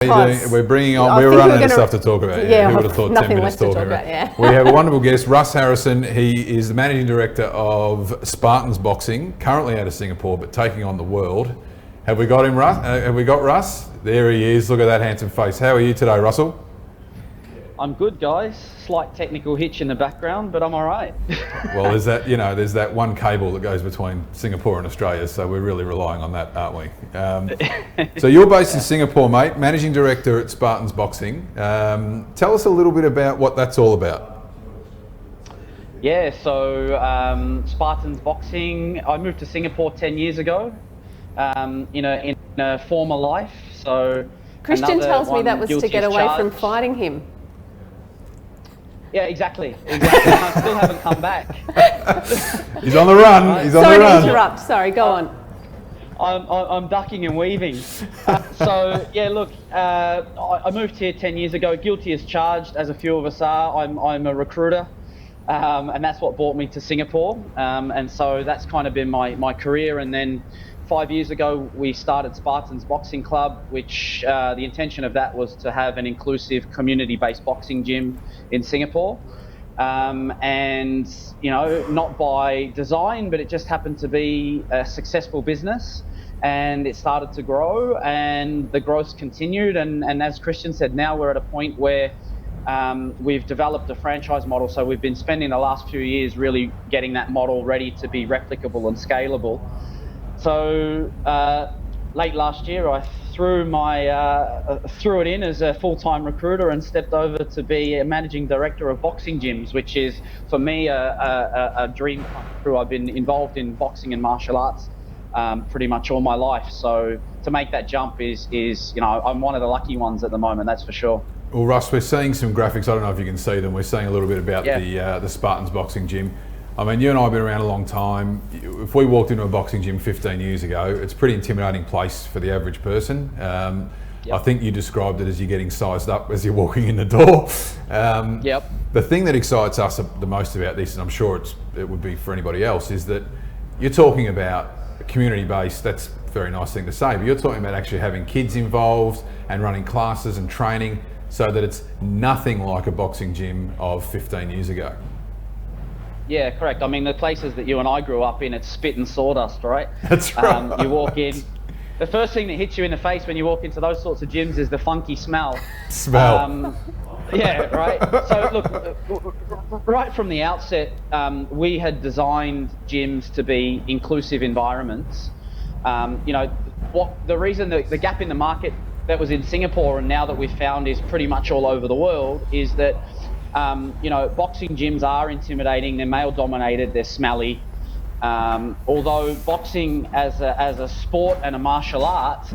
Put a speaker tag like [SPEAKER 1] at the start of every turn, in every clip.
[SPEAKER 1] We're bringing on, we were running out of stuff to talk about.
[SPEAKER 2] Yeah,
[SPEAKER 1] who would have thought 10 minutes talking about?
[SPEAKER 2] Yeah.
[SPEAKER 1] We have a wonderful guest, Russ Harrison. He is the managing director of Spartans Boxing, currently out of Singapore, but taking on the world. Have we got him, Russ? Have we got Russ? There he is. Look at that handsome face. How are you today, Russell?
[SPEAKER 3] I'm good, guys. Slight technical hitch in the background, but I'm all right.
[SPEAKER 1] Well, there's that, there's that one cable that goes between Singapore and Australia, so we're really relying on that, aren't we? So you're based in Singapore, mate, managing director at Spartans Boxing. Tell us a little bit about what that's all about.
[SPEAKER 3] Yeah, so Spartans Boxing, I moved to Singapore 10 years ago, in a former life. So
[SPEAKER 2] Christian tells me that was to get away from fighting him.
[SPEAKER 3] Yeah, exactly. I still haven't come back.
[SPEAKER 1] He's on the run. He's on
[SPEAKER 2] Sorry
[SPEAKER 1] the run.
[SPEAKER 2] to interrupt. Sorry, go on.
[SPEAKER 3] I'm ducking and weaving. So yeah, look, I moved here 10 years ago, guilty as charged, as a few of us are. I'm a recruiter, and that's what brought me to Singapore. And so that's kind of been my career. And then 5 years ago, we started Spartans Boxing Club, which the intention of that was to have an inclusive community-based boxing gym in Singapore. And, not by design, but it just happened to be a successful business. And it started to grow, and the growth continued. And as Christian said, now we're at a point where we've developed a franchise model. So we've been spending the last few years really getting that model ready to be replicable and scalable. So late last year, I threw it in as a full-time recruiter and stepped over to be a managing director of boxing gyms, which is for me a dream come true. I've been involved in boxing and martial arts pretty much all my life. So to make that jump is I'm one of the lucky ones at the moment, that's for sure.
[SPEAKER 1] Well, Russ, we're seeing some graphics. I don't know if you can see them. We're seeing a little bit about the Spartans Boxing Gym. I mean, you and I have been around a long time. If we walked into a boxing gym 15 years ago, it's a pretty intimidating place for the average person. I think you described it as you're getting sized up as you're walking in the door. The thing that excites us the most about this, and I'm sure it would be for anybody else, is that you're talking about community-based. That's a very nice thing to say, but you're talking about actually having kids involved and running classes and training so that it's nothing like a boxing gym of 15 years ago.
[SPEAKER 3] Yeah, correct. I mean, the places that you and I grew up in, it's spit and sawdust, right?
[SPEAKER 1] That's right.
[SPEAKER 3] You walk in, the first thing that hits you in the face when you walk into those sorts of gyms is the funky smell. Yeah, right. So look, right from the outset, we had designed gyms to be inclusive environments. The reason that the gap in the market that was in Singapore and now that we've found is pretty much all over the world is that boxing gyms are intimidating, they're male dominated, they're smelly. Although boxing as a sport and a martial art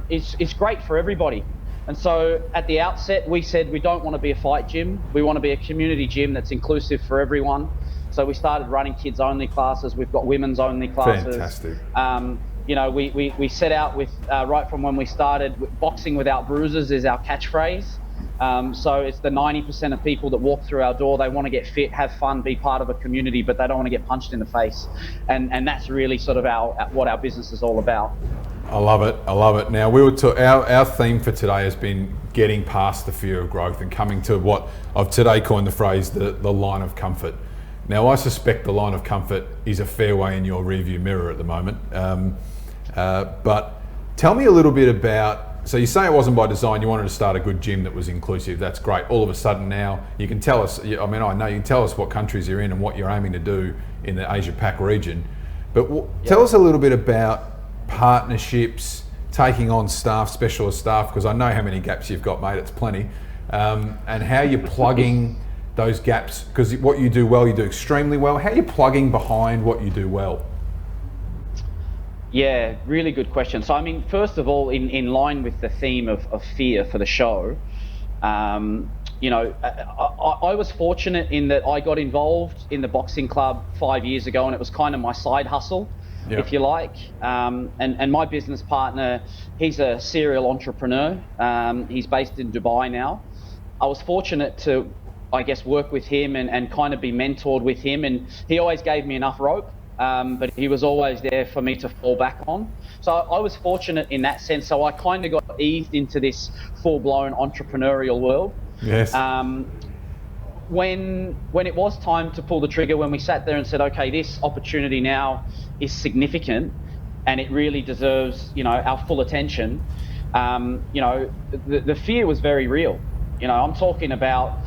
[SPEAKER 3] is great for everybody. And so at the outset we said we don't want to be a fight gym, we want to be a community gym that's inclusive for everyone. So we started running kids only classes, we've got women's only classes.
[SPEAKER 1] Fantastic.
[SPEAKER 3] We set out with, right from when we started, boxing without bruises is our catchphrase. So it's the 90% of people that walk through our door, they want to get fit, have fun, be part of a community, but they don't want to get punched in the face. And that's really sort of what our business is all about.
[SPEAKER 1] I love it. I love it. Now, our theme for today has been getting past the fear of growth and coming to what I've today coined the phrase, the line of comfort. Now, I suspect the line of comfort is a fair way in your rearview mirror at the moment. But tell me a little bit about, so you say it wasn't by design, you wanted to start a good gym that was inclusive. That's great. All of a sudden now you can tell us, I know you can tell us what countries you're in and what you're aiming to do in the Asia Pac region. But tell us a little bit about partnerships, taking on staff, specialist staff, because I know how many gaps you've got, mate, it's plenty. And how you're plugging those gaps, because what you do well, you do extremely well. How are you plugging behind what you do well?
[SPEAKER 3] Yeah, really good question. So, I mean, first of all, in line with the theme of fear for the show, I was fortunate in that I got involved in the boxing club 5 years ago, and it was kind of my side hustle, if you like. And my business partner, he's a serial entrepreneur. He's based in Dubai now. I was fortunate to, I guess, work with him and kind of be mentored with him, and he always gave me enough rope but he was always there for me to fall back on. So I was fortunate in that sense. So I kind of got eased into this full-blown entrepreneurial world.
[SPEAKER 1] Yes.
[SPEAKER 3] When it was time to pull the trigger, when we sat there and said, okay, this opportunity now is significant and it really deserves, our full attention, the fear was very real. I'm talking about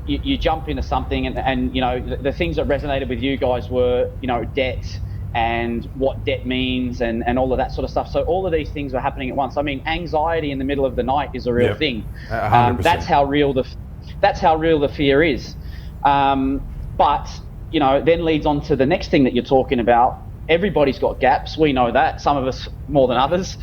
[SPEAKER 3] you jump into something and the things that resonated with you guys were, debt and what debt means and all of that sort of stuff. So all of these things were happening at once. I mean, anxiety in the middle of the night is a real thing.
[SPEAKER 1] 100%.
[SPEAKER 3] That's how real the fear is. But then leads on to the next thing that you're talking about. Everybody's got gaps. We know that, some of us more than others.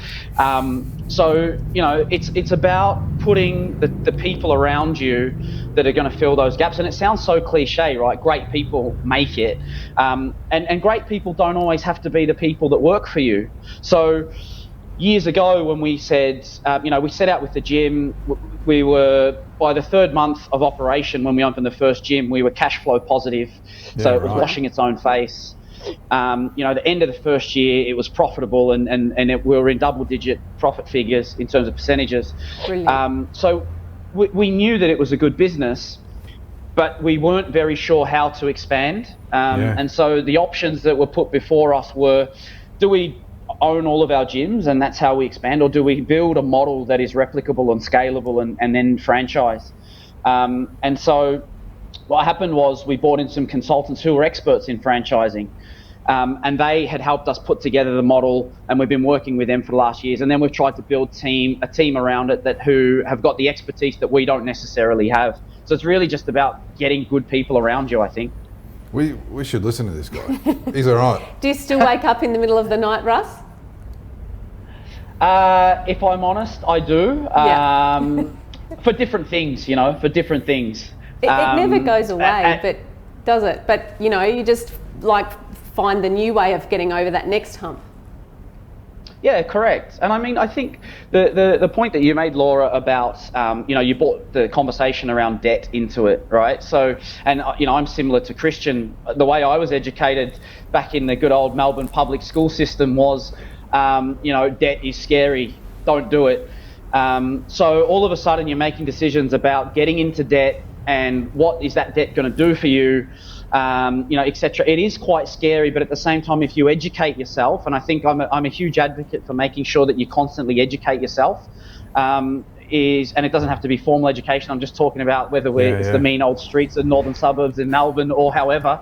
[SPEAKER 3] So it's about putting the people around you that are going to fill those gaps. And it sounds so cliche, right? Great people make it. And great people don't always have to be the people that work for you. So years ago when we said, we set out with the gym, we were, by the third month of operation, when we opened the first gym, we were cash flow positive. So it was washing its own face. The end of the first year, it was profitable and we were in double-digit profit figures in terms of percentages. So we knew that it was a good business, but we weren't very sure how to expand. And so the options that were put before us were, do we own all of our gyms and that's how we expand, or do we build a model that is replicable and scalable and then franchise? And so what happened was we brought in some consultants who were experts in franchising. And they had helped us put together the model, and we've been working with them for the last years. And then we've tried to build a team around it who have got the expertise that we don't necessarily have. So it's really just about getting good people around you, I think.
[SPEAKER 1] We should listen to this guy. He's all right.
[SPEAKER 2] Do you still wake up in the middle of the night, Russ?
[SPEAKER 3] If I'm honest, I do. For different things, for different things.
[SPEAKER 2] It never goes away, but does it? But, you just find the new way of getting over that next hump.
[SPEAKER 3] Yeah, correct. And I mean, I think the point that you made, Laura, about, you brought the conversation around debt into it, right? So, and, I'm similar to Christian. The way I was educated back in the good old Melbourne public school system was, debt is scary, don't do it. So all of a sudden you're making decisions about getting into debt and what is that debt going to do for you, etc. It is quite scary, but at the same time, if you educate yourself, and I think I'm a huge advocate for making sure that you constantly educate yourself, and it doesn't have to be formal education. I'm just talking about whether it's the mean old streets of northern suburbs in Melbourne or however,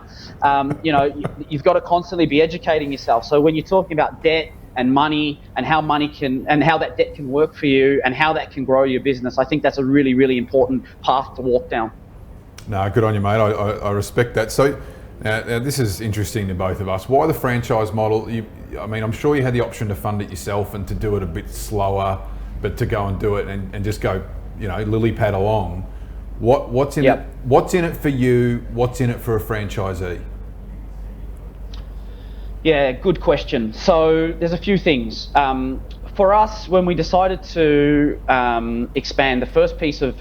[SPEAKER 3] you've got to constantly be educating yourself. So when you're talking about debt and money and how that debt can work for you and how that can grow your business, I think that's a really, really important path to walk down.
[SPEAKER 1] No, good on you, mate. I respect that. So now this is interesting to both of us. Why the franchise model? I'm sure you had the option to fund it yourself and to do it a bit slower, but to go and do it and just go, lily pad along. What's in it? What's in it for you? What's in it for a franchisee?
[SPEAKER 3] Yeah, good question. So there's a few things. For us, when we decided to expand, the first piece of,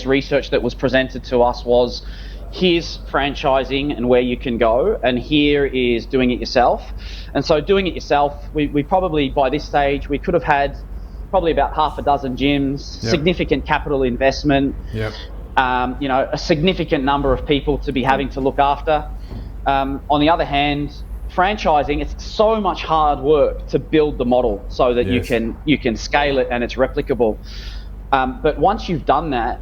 [SPEAKER 3] research that was presented to us was, here's franchising and where you can go, and here is doing it yourself. And so doing it yourself, we probably, by this stage, we could have had probably about half a dozen gyms, significant capital investment, a significant number of people to be having to look after. On the other hand, franchising, it's so much hard work to build the model so that you can scale it and it's replicable. But once you've done that,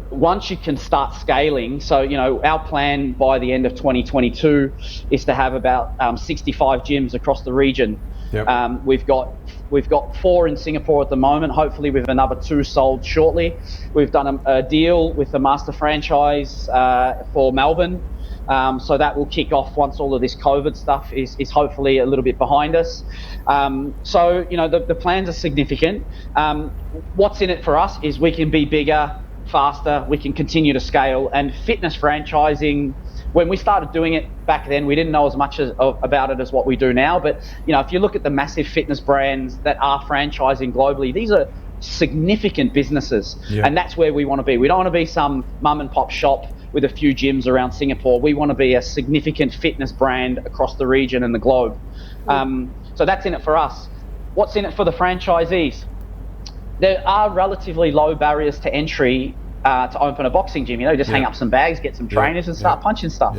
[SPEAKER 3] once you can start scaling, so our plan by the end of 2022 is to have about 65 gyms across the region. We've got 4 in Singapore at the moment. Hopefully, with another 2 sold shortly. We've done a deal with the master franchise for Melbourne. So that will kick off once all of this COVID stuff is hopefully a little bit behind us. So, the plans are significant. What's in it for us is we can be bigger, faster, we can continue to scale. And fitness franchising, when we started doing it back then, we didn't know as much about it as what we do now. But, if you look at the massive fitness brands that are franchising globally, these are significant businesses. And that's where we want to be. We don't want to be some mum and pop shop with a few gyms around Singapore. We want to be a significant fitness brand across the region and the globe. So that's in it for us. What's in it for the franchisees? There are relatively low barriers to entry to open a boxing gym. Just hang up some bags, get some trainers, and start punching stuff.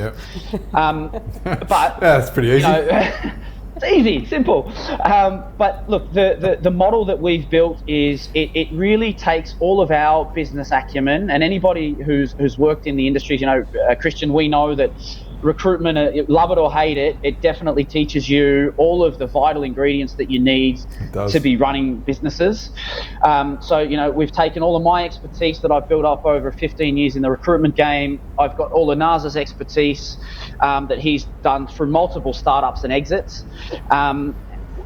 [SPEAKER 3] But
[SPEAKER 1] that's pretty easy.
[SPEAKER 3] It's easy, simple. But look, the model that we've built is it really takes all of our business acumen, and anybody who's worked in the industries, Christian, we know that recruitment, love it or hate it, it definitely teaches you all of the vital ingredients that you need to be running businesses. So, we've taken all of my expertise that I've built up over 15 years in the recruitment game. I've got all of Naz's expertise that he's done through multiple startups and exits.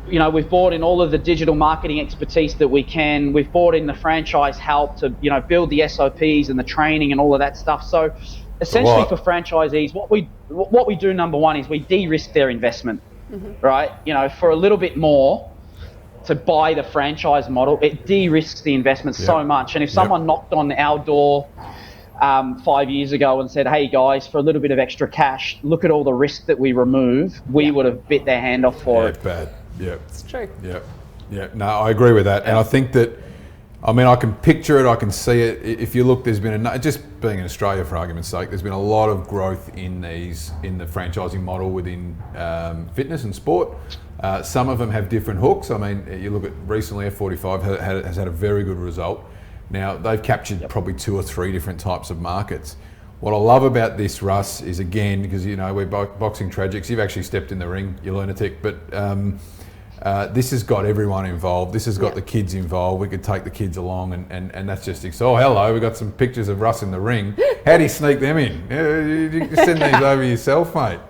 [SPEAKER 3] We've brought in all of the digital marketing expertise that we can. We've brought in the franchise help to, build the SOPs and the training and all of that stuff. So essentially for franchisees, what we do, number one, is we de-risk their investment, right? For a little bit more to buy the franchise model, it de-risks the investment so much. And if someone knocked on our door 5 years ago and said, hey guys, for a little bit of extra cash, look at all the risk that we remove, we would have bit their hand off for it.
[SPEAKER 1] Bad.
[SPEAKER 2] It's true.
[SPEAKER 1] No, I agree with that. And I think that, I can picture it, I can see it. If you look, there's been just being in Australia, for argument's sake, there's been a lot of growth in the franchising model within fitness and sport. Some of them have different hooks. You look at recently, F45 has had a very good result. Now, they've captured probably 2 or 3 different types of markets. What I love about this, Russ, is again, because we're boxing tragics, you've actually stepped in the ring, you lunatic, but this has got everyone involved. This has got the kids involved. We could take the kids along, and that's just exciting. Oh, hello, we've got some pictures of Russ in the ring. How do you sneak them in? You can send these over yourself, mate.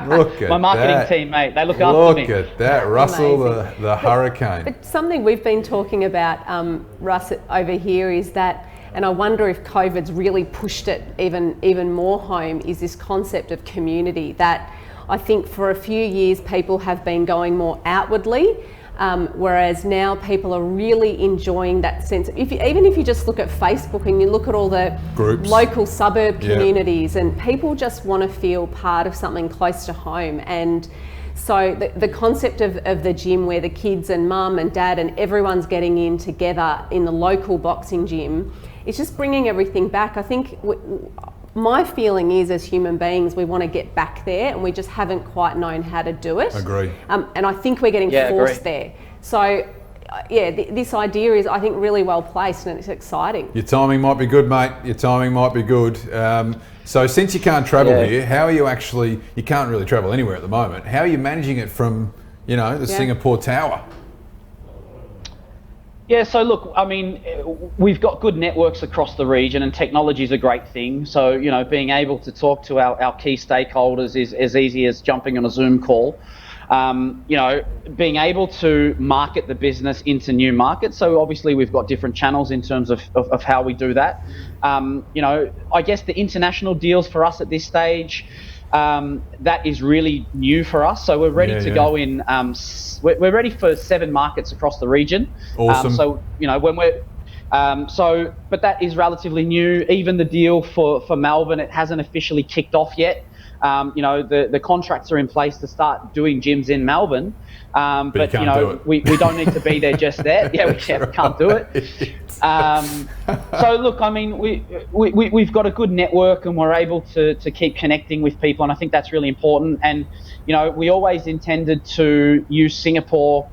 [SPEAKER 1] Look at
[SPEAKER 3] my marketing team, mate. They look after me.
[SPEAKER 1] Look at that, Russell, the hurricane.
[SPEAKER 2] But something we've been talking about, Russ, over here is that, and I wonder if COVID's really pushed it even more home, is this concept of community that I think for a few years people have been going more outwardly, whereas now people are really enjoying that sense. Even if you just look at Facebook and you look at all the
[SPEAKER 1] groups,
[SPEAKER 2] local suburb communities, and people just want to feel part of something close to home. And so the concept of the gym where the kids and mum and dad and everyone's getting in together in the local boxing gym, it's just bringing everything back. I think my feeling is, as human beings, we want to get back there, and we just haven't quite known how to do it.
[SPEAKER 1] Agree.
[SPEAKER 2] And I think we're getting forced there. So, this idea is, I think, really well placed, and it's exciting.
[SPEAKER 1] Your timing might be good, mate. Your timing might be good. So, since you can't travel here, how are you actually? You can't really travel anywhere at the moment. How are you managing it from, the Singapore Tower?
[SPEAKER 3] Yeah, so look, we've got good networks across the region, and technology is a great thing. So, being able to talk to our key stakeholders is as easy as jumping on a Zoom call. Being able to market the business into new markets. So obviously we've got different channels in terms of how we do that. I guess the international deals for us at this stage, that is really new for us. So we're ready to go in. We're ready for 7 markets across the region.
[SPEAKER 1] Awesome.
[SPEAKER 3] When we're but that is relatively new. Even the deal for Melbourne, it hasn't officially kicked off yet. The contracts are in place to start doing gyms in Melbourne. But we don't need to be there just there. Yeah, we can't do it. So look, we've got a good network, and we're able to keep connecting with people, and I think that's really important. And we always intended to use Singapore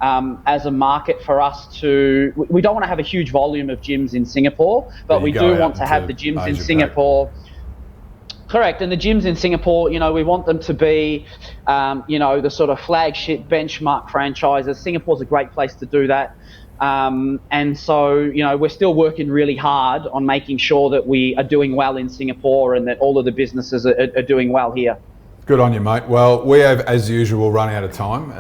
[SPEAKER 3] as a market for us to. We don't want to have a huge volume of gyms in Singapore, but we do want to have the gyms in Singapore. Correct, and the gyms in Singapore, we want them to be, the sort of flagship benchmark franchises. Singapore's a great place to do that. And so, we're still working really hard on making sure that we are doing well in Singapore, and that all of the businesses are doing well here.
[SPEAKER 1] Good on you, mate. Well, we have, as usual, run out of time.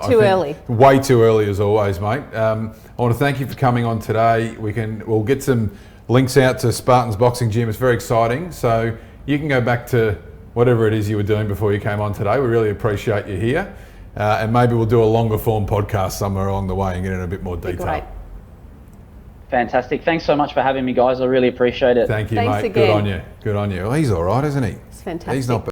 [SPEAKER 2] Too early.
[SPEAKER 1] Way too early, as always, mate. I want to thank you for coming on today. We'll get some links out to Spartans Boxing Gym. It's very exciting. So you can go back to whatever it is you were doing before you came on today. We really appreciate you here. And maybe we'll do a longer form podcast somewhere along the way and get in a bit more detail.
[SPEAKER 2] Great.
[SPEAKER 3] Fantastic. Thanks so much for having me, guys. I really appreciate it.
[SPEAKER 1] Thank you,
[SPEAKER 2] Thanks
[SPEAKER 1] mate.
[SPEAKER 2] again.
[SPEAKER 1] Good on you. Good on you. Well, he's all right, isn't he?
[SPEAKER 2] It's fantastic.
[SPEAKER 1] He's not